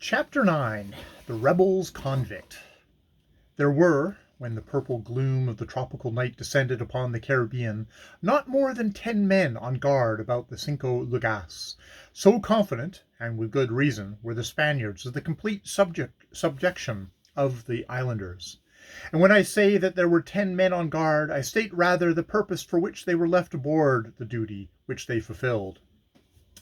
Chapter 9. The Rebels-Convict. There were, when the purple gloom of the tropical night descended upon the Caribbean, not more than 10 men on guard about the Cinco Llagas. So confident, and with good reason, were the Spaniards of the complete subjection of the islanders. And when I say that there were 10 men on guard, I state rather the purpose for which they were left aboard the duty which they fulfilled.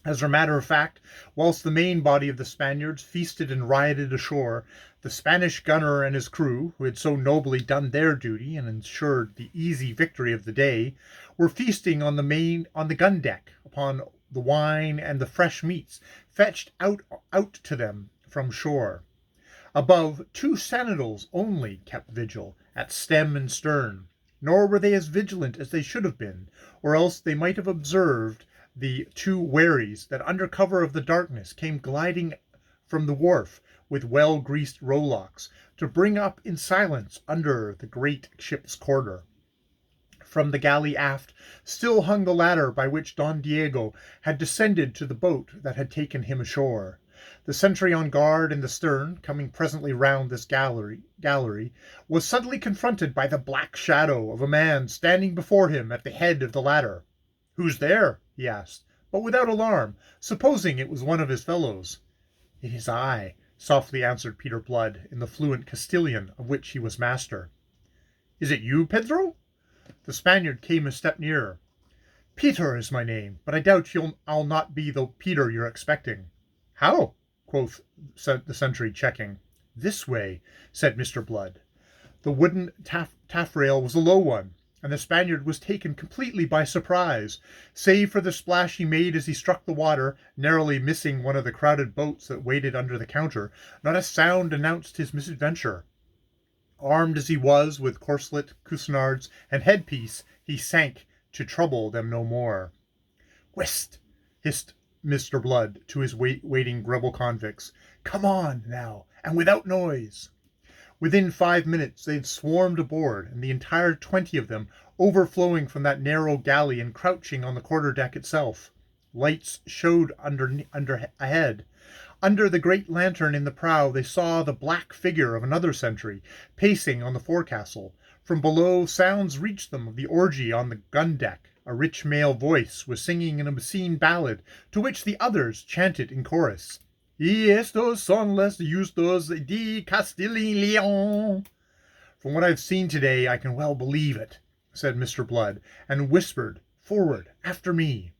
As a matter of fact, whilst the main body of the Spaniards feasted and rioted ashore, the Spanish gunner and his crew, who had so nobly done their duty and ensured the easy victory of the day, were feasting on the gun deck upon the wine and the fresh meats fetched out to them from shore. Above, 2 sentinels only kept vigil at stem and stern, nor were they as vigilant as they should have been, or else they might have observed the 2 wherries that under cover of the darkness came gliding from the wharf with well-greased rowlocks to bring up in silence under the great ship's quarter. From the galley aft still hung the ladder by which Don Diego had descended to the boat that had taken him ashore. The sentry on guard in the stern, coming presently round this gallery, was suddenly confronted by the black shadow of a man standing before him at the head of the ladder. "Who's there?" he asked, but without alarm, supposing it was one of his fellows. "It is I," softly answered Peter Blood, in the fluent Castilian of which he was master. "Is it you, Pedro?" The Spaniard came a step nearer. "Peter is my name, but I doubt I'll not be the Peter you're expecting." "How?" quoth the sentry, checking. "This way," said Mr. Blood. The wooden taffrail was a low one, and the Spaniard was taken completely by surprise. Save for the splash he made as he struck the water, narrowly missing one of the crowded boats that waited under the counter, not a sound announced his misadventure. Armed as he was with corselet, cuissards, and headpiece, he sank to trouble them no more. "Whist!" hissed Mr. Blood to his waiting rebel convicts. "Come on, now, and without noise." Within 5 minutes they had swarmed aboard, and the entire 20 of them overflowing from that narrow galley and crouching on the quarter-deck itself. Lights showed ahead. Under the great lantern in the prow they saw the black figure of another sentry, pacing on the forecastle. From below sounds reached them of the orgy on the gun-deck. A rich male voice was singing an obscene ballad, to which the others chanted in chorus. "Y estos son los justos de Castilla." "From what I've seen today, I can well believe it," said Mr. Blood, and whispered, "Forward, after me."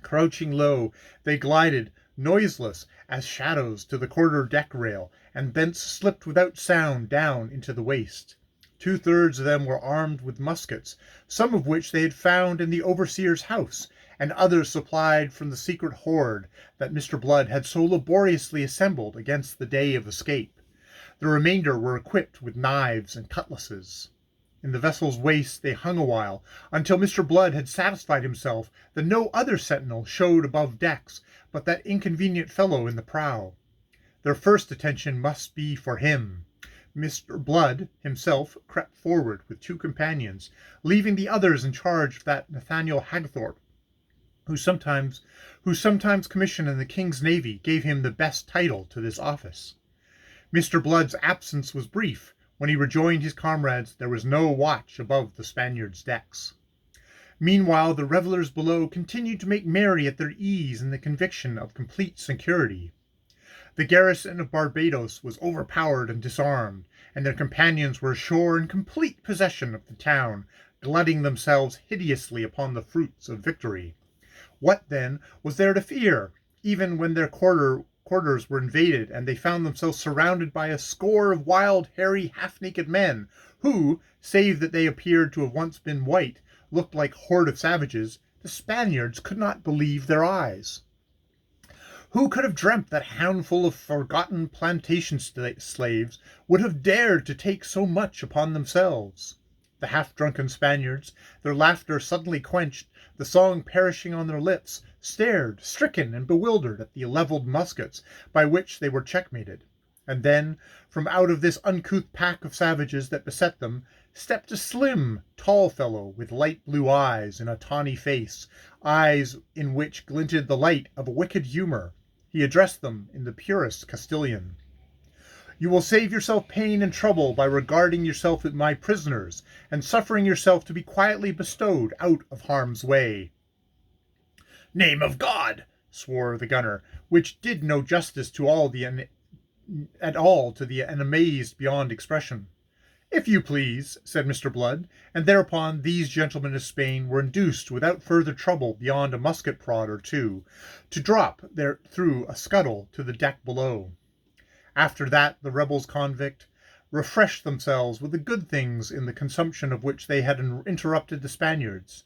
Crouching low, they glided, noiseless as shadows, to the quarter-deck rail, and thence slipped without sound down into the waist. 2/3 of them were armed with muskets, some of which they had found in the overseer's house, and others supplied from the secret hoard that Mr. Blood had so laboriously assembled against the day of escape. The remainder were equipped with knives and cutlasses. In the vessel's waist they hung awhile, until Mr. Blood had satisfied himself that no other sentinel showed above decks but that inconvenient fellow in the prow. Their first attention must be for him. Mr. Blood himself crept forward with 2 companions, leaving the others in charge of that Nathaniel Hagthorpe, whose sometimes commission in the King's Navy gave him the best title to this office. Mr. Blood's absence was brief. When he rejoined his comrades, there was no watch above the Spaniards' decks. Meanwhile, the revellers below continued to make merry at their ease in the conviction of complete security. The garrison of Barbados was overpowered and disarmed, and their companions were ashore in complete possession of the town, glutting themselves hideously upon the fruits of victory. What, then, was there to fear, even when their quarters were invaded, and they found themselves surrounded by a score of wild, hairy, half-naked men, who, save that they appeared to have once been white, looked like a horde of savages? The Spaniards could not believe their eyes. Who could have dreamt that a handful of forgotten plantation slaves would have dared to take so much upon themselves? The half-drunken Spaniards, their laughter suddenly quenched, the song perishing on their lips, stared, stricken and bewildered, at the levelled muskets by which they were checkmated. And then, from out of this uncouth pack of savages that beset them, stepped a slim, tall fellow with light blue eyes and a tawny face, eyes in which glinted the light of a wicked humour. he addressed them in the purest Castilian. "You will save yourself pain and trouble by regarding yourself as my prisoners, and suffering yourself to be quietly bestowed out of harm's way." "Name of God!" swore the gunner, which did no justice to the amazed beyond expression. "If you please," said Mr. Blood, and thereupon these gentlemen of Spain were induced, without further trouble beyond a musket prod or two, to drop through a scuttle to the deck below. After that the rebels-convict refreshed themselves with the good things in the consumption of which they had interrupted the Spaniards.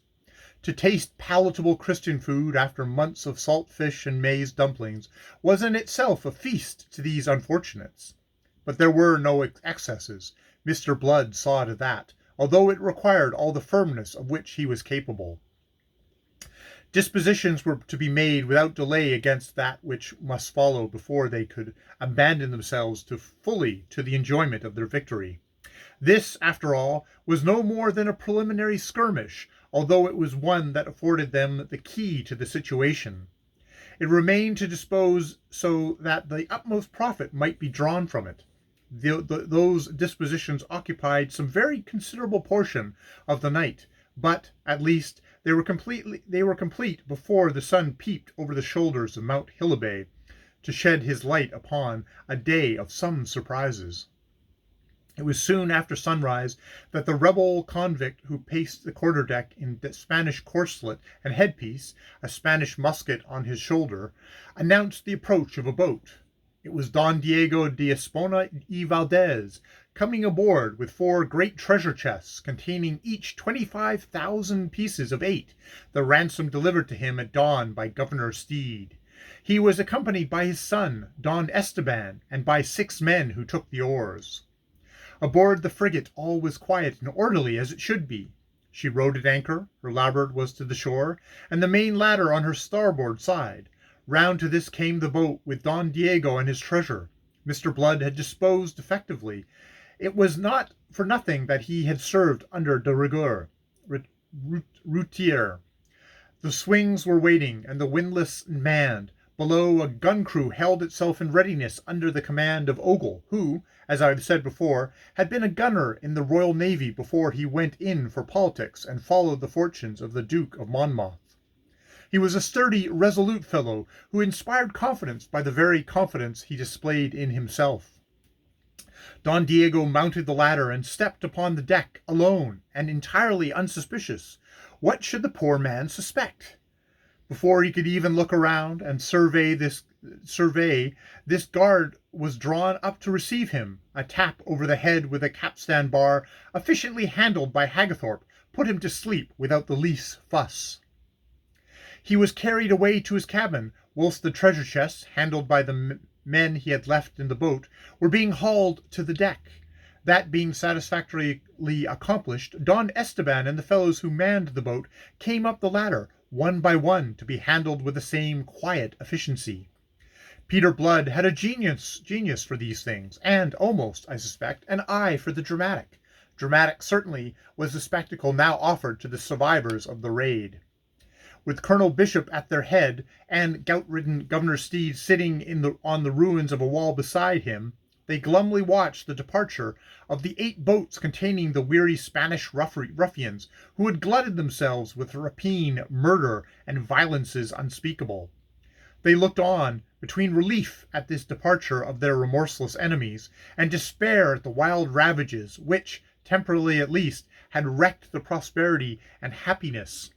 To taste palatable Christian food after months of salt fish and maize dumplings was in itself a feast to these unfortunates. But there were no excesses. Mr. Blood saw to that, although it required all the firmness of which he was capable. Dispositions were to be made without delay against that which must follow before they could abandon themselves fully to the enjoyment of their victory. This, after all, was no more than a preliminary skirmish, although it was one that afforded them the key to the situation. It remained to dispose so that the utmost profit might be drawn from it. Those dispositions occupied some very considerable portion of the night, but, at least, they were complete before the sun peeped over the shoulders of Mount Hilibay to shed his light upon a day of some surprises. It was soon after sunrise that the rebel-convict who paced the quarter-deck in Spanish corslet and headpiece, a Spanish musket on his shoulder, announced the approach of a boat. It was Don Diego de Espona y Valdez, coming aboard with 4 great treasure chests containing each 25,000 pieces of 8, the ransom delivered to him at dawn by Governor Steed. He was accompanied by his son, Don Esteban, and by 6 men who took the oars. Aboard the frigate all was quiet and orderly as it should be. She rode at anchor, her larboard was to the shore, and the main ladder on her starboard side. Round to this came the boat with Don Diego and his treasure. Mr. Blood had disposed effectively. It was not for nothing that he had served under de rigueur routier. The swings were waiting, and the windlass manned. Below, a gun crew held itself in readiness under the command of Ogle, who, as I have said before, had been a gunner in the Royal Navy before he went in for politics and followed the fortunes of the Duke of Monmouth. He was a sturdy, resolute fellow, who inspired confidence by the very confidence he displayed in himself. Don Diego mounted the ladder and stepped upon the deck, alone, and entirely unsuspicious. What should the poor man suspect? Before he could even look around and survey, this guard was drawn up to receive him. A tap over the head with a capstan bar, efficiently handled by Hagthorpe, put him to sleep without the least fuss. He was carried away to his cabin, whilst the treasure chests, handled by the men he had left in the boat, were being hauled to the deck. That being satisfactorily accomplished, Don Esteban and the fellows who manned the boat came up the ladder, one by one, to be handled with the same quiet efficiency. Peter Blood had a genius for these things, and almost, I suspect, an eye for the dramatic. Dramatic, certainly, was the spectacle now offered to the survivors of the raid. With Colonel Bishop at their head, and gout-ridden Governor Steed sitting on the ruins of a wall beside him, they glumly watched the departure of the 8 boats containing the weary Spanish ruffians who had glutted themselves with rapine, murder, and violences unspeakable. They looked on, between relief at this departure of their remorseless enemies, and despair at the wild ravages which, temporarily at least, had wrecked the prosperity and happiness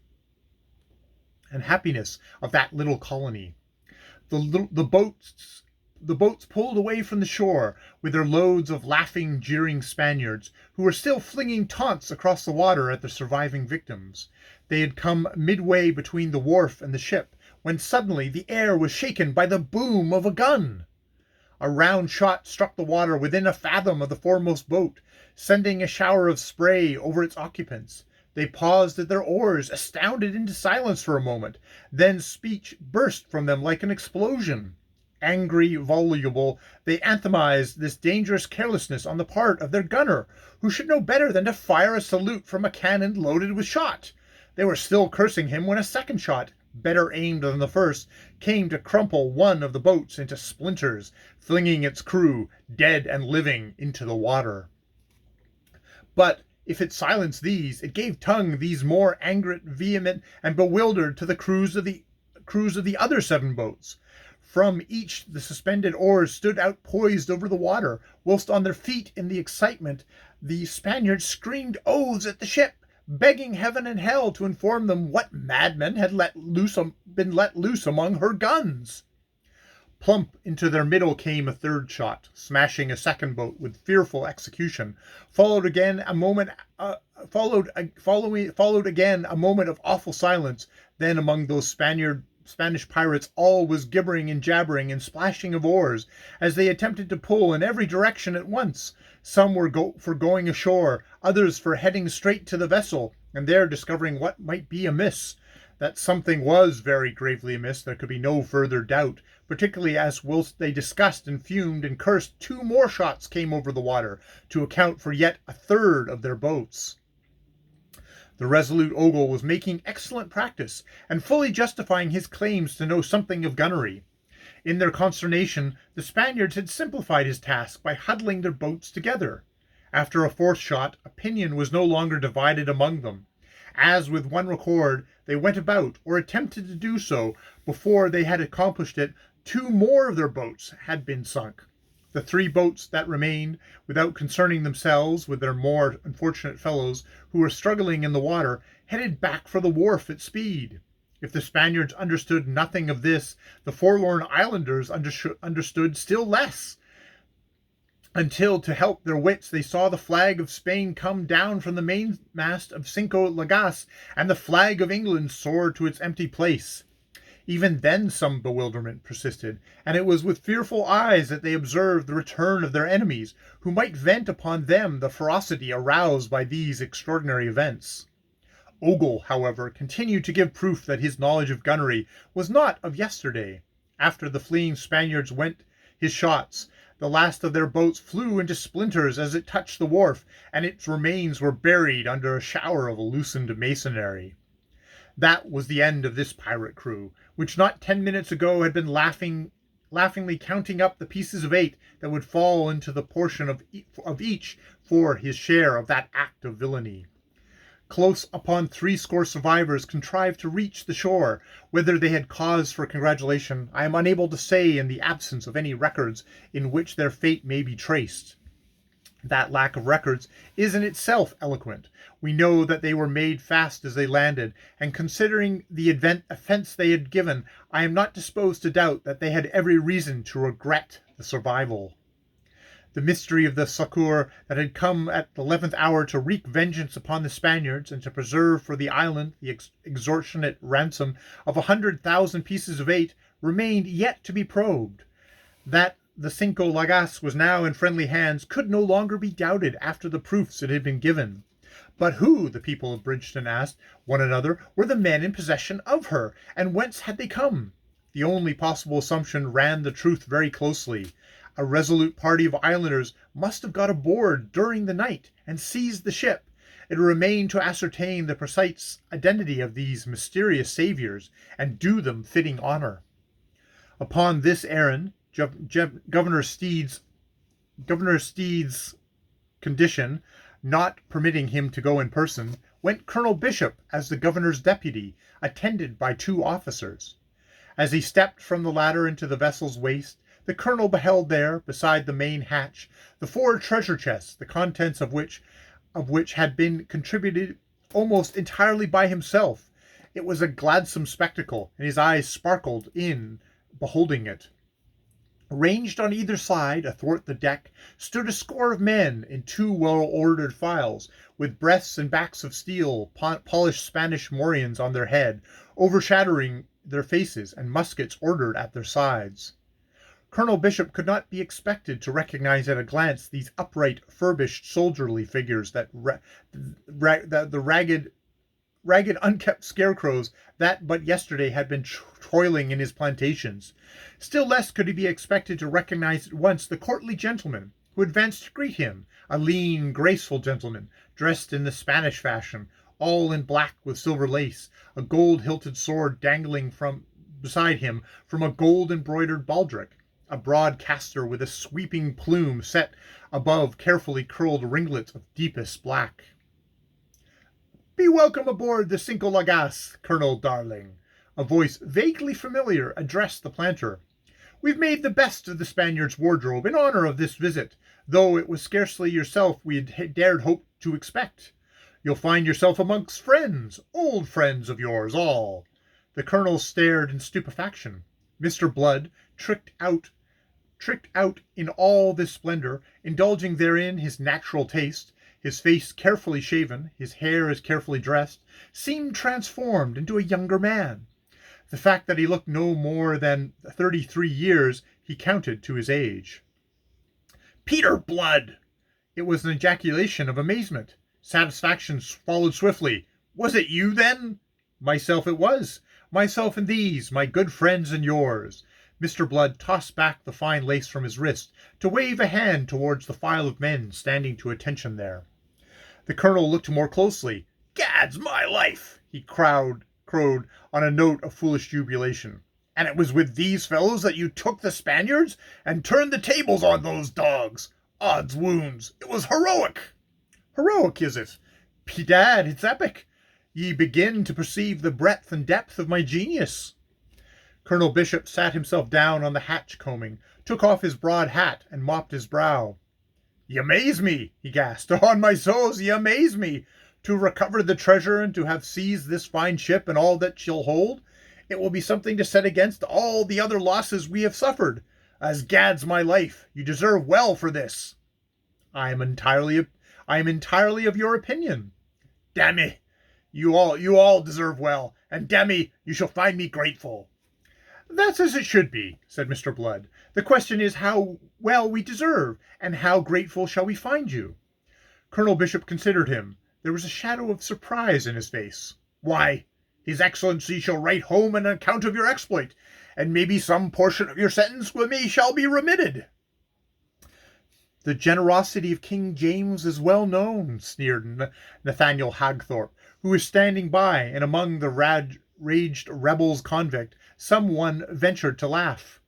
of that little colony. The boats pulled away from the shore with their loads of laughing, jeering Spaniards, who were still flinging taunts across the water at the surviving victims. They had come midway between the wharf and the ship, when suddenly the air was shaken by the boom of a gun. A round shot struck the water within a fathom of the foremost boat, sending a shower of spray over its occupants. They paused at their oars, astounded into silence for a moment. Then speech burst from them like an explosion. Angry, voluble, they anathematized this dangerous carelessness on the part of their gunner, who should know better than to fire a salute from a cannon loaded with shot. They were still cursing him when a second shot better aimed than the first, came to crumple one of the boats into splinters, flinging its crew, dead and living, into the water. But if it silenced these, it gave tongue these more angry, vehement, and bewildered to the crews of the other 7 boats. From each the suspended oars stood out poised over the water, whilst on their feet in the excitement the Spaniards screamed oaths at the ship, begging heaven and hell to inform them what madmen had been let loose among her guns. Plump into their middle came a third shot, smashing a second boat with fearful execution. Followed again a moment of awful silence. Then among those Spanish pirates all was gibbering and jabbering and splashing of oars, as they attempted to pull in every direction at once. Some were for going ashore, others for heading straight to the vessel, and there discovering what might be amiss. That something was very gravely amiss there could be no further doubt, particularly as whilst they discussed and fumed and cursed 2 more shots came over the water, to account for yet a third of their boats. The resolute Ogle was making excellent practice, and fully justifying his claims to know something of gunnery. In their consternation, the Spaniards had simplified his task by huddling their boats together. After a 4th shot, opinion was no longer divided among them. As with one accord, they went about, or attempted to do so. Before they had accomplished it, 2 more of their boats had been sunk. The 3 boats that remained, without concerning themselves with their more unfortunate fellows who were struggling in the water, headed back for the wharf at speed. If the Spaniards understood nothing of this, the forlorn islanders understood still less, until, to help their wits, they saw the flag of Spain come down from the mainmast of Cinco Llagas, and the flag of England soar to its empty place. Even then some bewilderment persisted, and it was with fearful eyes that they observed the return of their enemies, who might vent upon them the ferocity aroused by these extraordinary events. Ogle, however, continued to give proof that his knowledge of gunnery was not of yesterday. After the fleeing Spaniards went his shots, the last of their boats flew into splinters as it touched the wharf, and its remains were buried under a shower of loosened masonry. That was the end of this pirate crew, which not 10 minutes ago had been laughingly counting up the pieces of 8 that would fall into the portion of each for his share of that act of villainy. Close upon 60 survivors contrived to reach the shore. Whether they had cause for congratulation, I am unable to say in the absence of any records in which their fate may be traced. That lack of records is in itself eloquent. We know that they were made fast as they landed, and considering the offense they had given, I am not disposed to doubt that they had every reason to regret the survival. The mystery of the succour that had come at the 11th hour to wreak vengeance upon the Spaniards and to preserve for the island the extortionate ransom of 100,000 pieces of 8 remained yet to be probed. That the Cinco Llagas was now in friendly hands could no longer be doubted after the proofs it had been given. But who, the people of Bridgeton asked one another, were the men in possession of her, and whence had they come? The only possible assumption ran the truth very closely. A resolute party of islanders must have got aboard during the night and seized the ship. It remained to ascertain the precise identity of these mysterious saviors and do them fitting honor. Upon this errand, Governor Steed's condition not permitting him to go in person, went Colonel Bishop as the governor's deputy, attended by 2 officers. As he stepped from the ladder into the vessel's waist, the colonel beheld there, beside the main hatch, the 4 treasure chests, the contents of which had been contributed almost entirely by himself. It was a gladsome spectacle, and his eyes sparkled in beholding it. Ranged on either side, athwart the deck, stood a score of men in 2 well-ordered files, with breasts and backs of steel, polished Spanish morions on their head, overshadowing their faces, and muskets ordered at their sides. Colonel Bishop could not be expected to recognize at a glance these upright, furbished, soldierly figures, the ragged, unkept scarecrows that but yesterday had been toiling in his plantations. Still less could he be expected to recognize at once the courtly gentleman who advanced to greet him, a lean, graceful gentleman, dressed in the Spanish fashion, all in black with silver lace, a gold-hilted sword dangling from beside him from a gold-embroidered baldric, a broad castor with a sweeping plume set above carefully curled ringlets of deepest black. "Be welcome aboard the Cinco Llagas, Colonel Darling," a voice vaguely familiar addressed the planter. "We've made the best of the Spaniard's wardrobe in honor of this visit, though it was scarcely yourself we had dared hope to expect. You'll find yourself amongst friends, old friends of yours all." The colonel stared in stupefaction. Mr. Blood, tricked out in all this splendor, indulging therein his natural taste, his face carefully shaven, his hair as carefully dressed, seemed transformed into a younger man. The fact that he looked no more than 33 years he counted to his age. "Peter Blood!" It was an ejaculation of amazement. Satisfaction followed swiftly. "Was it you, then?" "Myself it was. Myself and these, my good friends and yours." Mr. Blood tossed back the fine lace from his wrist to wave a hand towards the file of men standing to attention there. The colonel looked more closely. "Gad's my life!" he crowed on a note of foolish jubilation. "And it was with these fellows that you took the Spaniards and turned the tables on those dogs. Odds wounds, it was heroic." "Heroic, is it? Bedad, it's epic. Ye begin to perceive the breadth and depth of my genius." Colonel Bishop sat himself down on the hatch combing, took off his broad hat, and mopped his brow. "Ye amaze me," he gasped. "On my souls, ye amaze me. To recover the treasure and to have seized this fine ship and all that she'll hold, it will be something to set against all the other losses we have suffered. As gad's my life, you deserve well for this." I am entirely of your opinion." "Damme, you all deserve well, and damme, you shall find me grateful." "That's as it should be," said Mr. Blood. "The question is how well we deserve, and how grateful shall we find you?" Colonel Bishop considered him. There was a shadow of surprise in his face. "Why, His Excellency shall write home an account of your exploit, and maybe some portion of your sentence shall be remitted." "The generosity of King James is well known," sneered Nathaniel Hagthorpe, who was standing by, and among the raged rebels-convict some one ventured to laugh.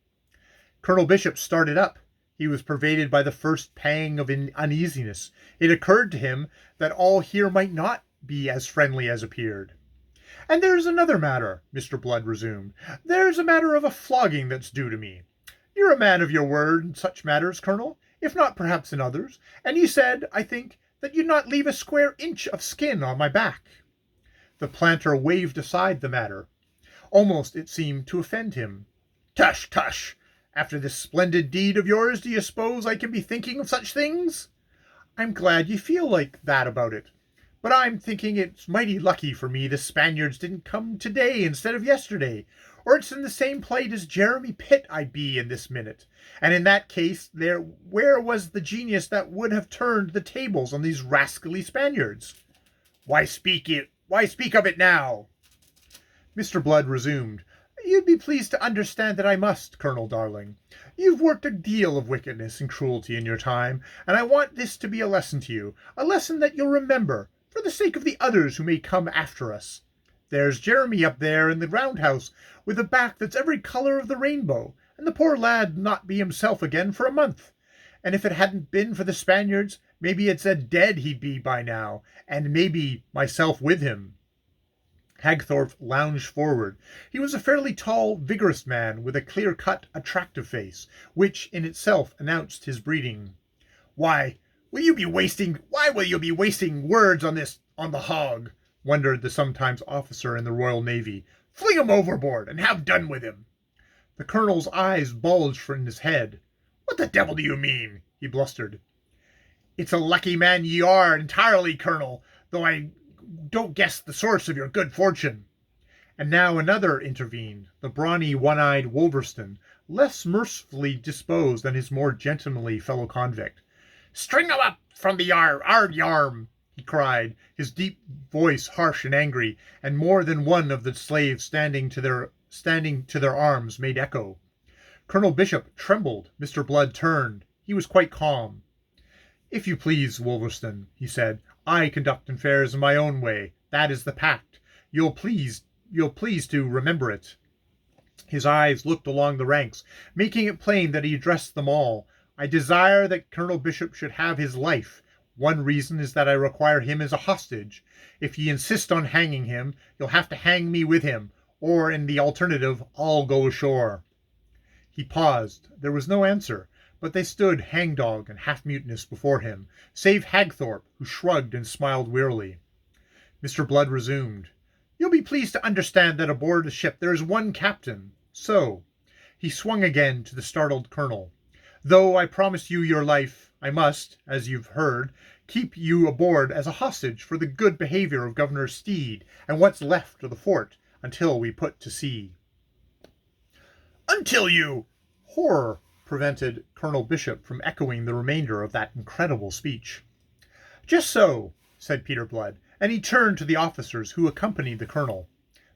Colonel Bishop started up. He was pervaded by the first pang of uneasiness. It occurred to him that all here might not be as friendly as appeared. "And there's another matter," Mr. Blood resumed. "There's a matter of a flogging that's due to me. You're a man of your word in such matters, Colonel, if not perhaps in others, and you said, I think, that you'd not leave a square inch of skin on my back." The planter waved aside the matter. Almost, it seemed, to offend him. "Tush, tush! After this splendid deed of yours, do you suppose I can be thinking of such things?" "I'm glad you feel like that about it. But I'm thinking it's mighty lucky for me the Spaniards didn't come today instead of yesterday, or it's in the same plight as Jeremy Pitt I'd be in this minute. And in that case, where was the genius that would have turned the tables on these rascally Spaniards?" Why speak of it now?" Mr. Blood resumed. "You'd be pleased to understand that I must, Colonel Darling. You've worked a deal of wickedness and cruelty in your time, and I want this to be a lesson to you, a lesson that you'll remember, for the sake of the others who may come after us. There's Jeremy up there in the roundhouse, with a back that's every colour of the rainbow, and the poor lad not be himself again for a month. And if it hadn't been for the Spaniards, maybe it's a dead he'd be by now, and maybe myself with him." Hagthorpe lounged forward. He was a fairly tall, vigorous man with a clear-cut, attractive face, which in itself announced his breeding. Why will you be wasting words on the hog?" wondered the sometimes officer in the Royal Navy. "Fling him overboard and have done with him." The colonel's eyes bulged from his head. "What the devil do you mean?" he blustered. "It's a lucky man ye are entirely, Colonel, though I don't guess the source of your good fortune." And now another intervened, the brawny, one-eyed Wolverston, less mercifully disposed than his more gentlemanly fellow-convict. "String him up from the yarm," he cried, his deep voice harsh and angry, and more than one of the slaves standing to their arms made echo. Colonel Bishop trembled. Mr. Blood turned. He was quite calm. "If you please, Wolverston," he said, "I conduct affairs in my own way. That is the pact. You'll please to remember it." His eyes looked along the ranks, making it plain that he addressed them all. "I desire that Colonel Bishop should have his life. One reason is that I require him as a hostage. If ye insist on hanging him, you'll have to hang me with him, or in the alternative, I'll go ashore." He paused. There was no answer, but they stood hangdog and half mutinous before him, save Hagthorpe, who shrugged and smiled wearily. Mr. Blood resumed. "You'll be pleased to understand that aboard the ship there is one captain. So," he swung again to the startled colonel, "though I promise you your life, I must, as you've heard, keep you aboard as a hostage for the good behavior of Governor Steed and what's left of the fort until we put to sea." "Until you—" Horror prevented Colonel Bishop from echoing the remainder of that incredible speech. "Just so," said Peter Blood, and he turned to the officers who accompanied the colonel.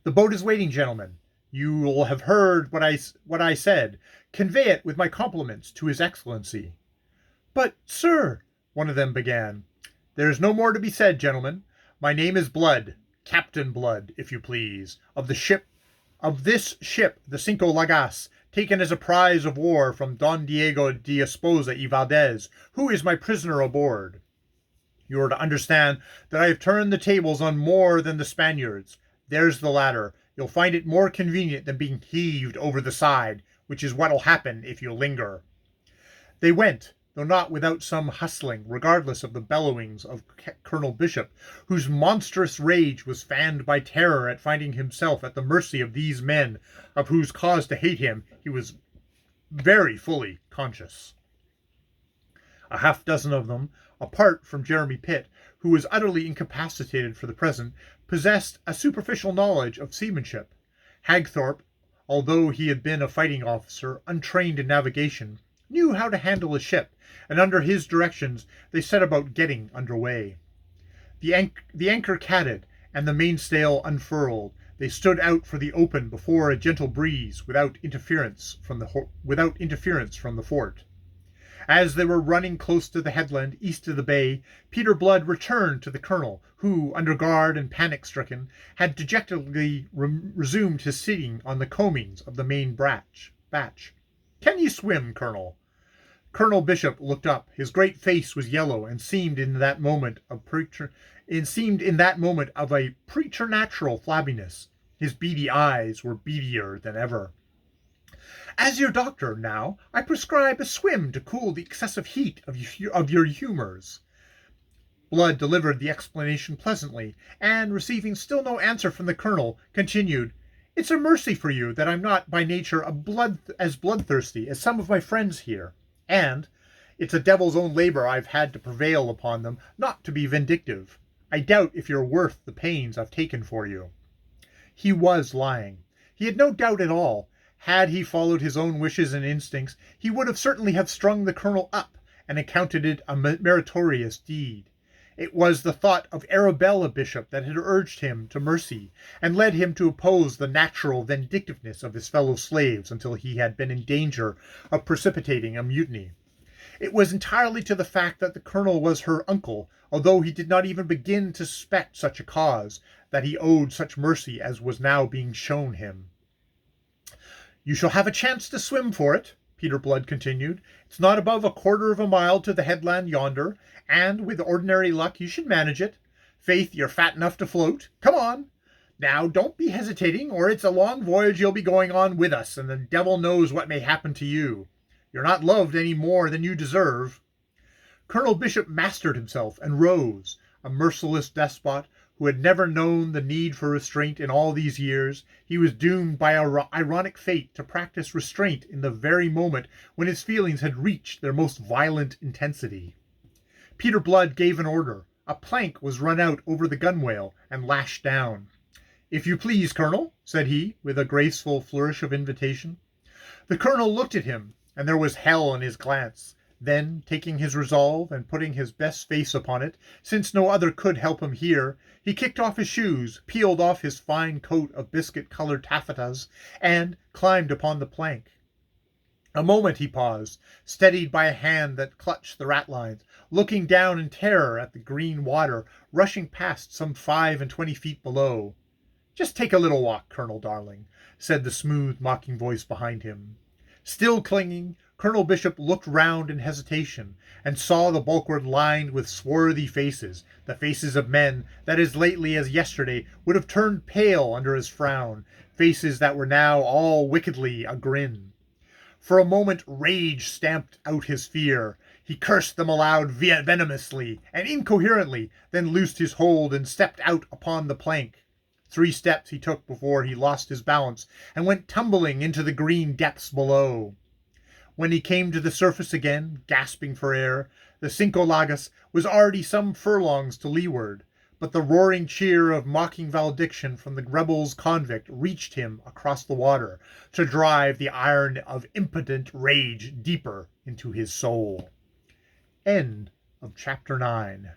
"The boat is waiting, gentlemen. You'll have heard what I said. Convey it with my compliments to His Excellency." "But, sir—" one of them began. "There's no more to be said, gentlemen. My name is Blood, Captain Blood, if you please, of this ship, the Cinco Lagas, taken as a prize of war from Don Diego de Esposa y Valdez, who is my prisoner aboard. You are to understand that I have turned the tables on more than the Spaniards. There's the ladder. You'll find it more convenient than being heaved over the side, which is what'll happen if you linger." They went, though not without some hustling, regardless of the bellowings of Colonel Bishop, whose monstrous rage was fanned by terror at finding himself at the mercy of these men, of whose cause to hate him he was very fully conscious. A half-dozen of them, apart from Jeremy Pitt, who was utterly incapacitated for the present, possessed a superficial knowledge of seamanship. Hagthorpe, although he had been a fighting officer, untrained in navigation, knew how to handle a ship, and under his directions they set about getting under way. The anchor catted, and the mainsail unfurled. They stood out for the open before a gentle breeze, without interference from the fort. As they were running close to the headland east of the bay, Peter Blood returned to the colonel, who, under guard and panic-stricken, had dejectedly resumed his sitting on the coamings of the main batch. "Can ye swim, Colonel?" Colonel Bishop looked up. His great face was yellow, and seemed in that moment of a preternatural flabbiness. His beady eyes were beadier than ever. "As your doctor, now, I prescribe a swim to cool the excessive heat of your humours." Blood delivered the explanation pleasantly, and, receiving still no answer from the colonel, continued, "It's a mercy for you that I'm not by nature as bloodthirsty as some of my friends here, and it's a devil's own labour I've had to prevail upon them not to be vindictive. I doubt if you're worth the pains I've taken for you." He was lying. He had no doubt at all. Had he followed his own wishes and instincts, he would have certainly have strung the colonel up, and accounted it a meritorious deed. It was the thought of Arabella Bishop that had urged him to mercy, and led him to oppose the natural vindictiveness of his fellow slaves until he had been in danger of precipitating a mutiny. It was entirely to the fact that the colonel was her uncle, although he did not even begin to suspect such a cause, that he owed such mercy as was now being shown him. "You shall have a chance to swim for it," Peter Blood continued. "It's not above 1/4 of a mile to the headland yonder, and with ordinary luck you should manage it. Faith, you're fat enough to float. Come on. Now, don't be hesitating, or it's a long voyage you'll be going on with us, and the devil knows what may happen to you. You're not loved any more than you deserve." Colonel Bishop mastered himself and rose, a merciless despot who had never known the need for restraint in all these years. He was doomed by ironic fate to practice restraint in the very moment when his feelings had reached their most violent intensity. Peter Blood gave an order. A plank was run out over the gunwale and lashed down. "If you please, Colonel," said he, with a graceful flourish of invitation. The colonel looked at him, and there was hell in his glance. Then, taking his resolve, and putting his best face upon it, since no other could help him here, he kicked off his shoes, peeled off his fine coat of biscuit-coloured taffetas, and climbed upon the plank. A moment he paused, steadied by a hand that clutched the ratlines, looking down in terror at the green water rushing past some 25 feet below. "Just take a little walk, Colonel Darling," said the smooth, mocking voice behind him. Still clinging, Colonel Bishop looked round in hesitation, and saw the bulwark lined with swarthy faces, the faces of men that as lately as yesterday would have turned pale under his frown, faces that were now all wickedly agrin. For a moment rage stamped out his fear. He cursed them aloud venomously and incoherently, then loosed his hold and stepped out upon the plank. 3 steps he took before he lost his balance and went tumbling into the green depths below. When he came to the surface again, gasping for air, the Cinco Llagas was already some furlongs to leeward, but the roaring cheer of mocking valediction from the Rbls-Cnvct reached him across the water, to drive the iron of impotent rage deeper into his soul. End of chapter 9.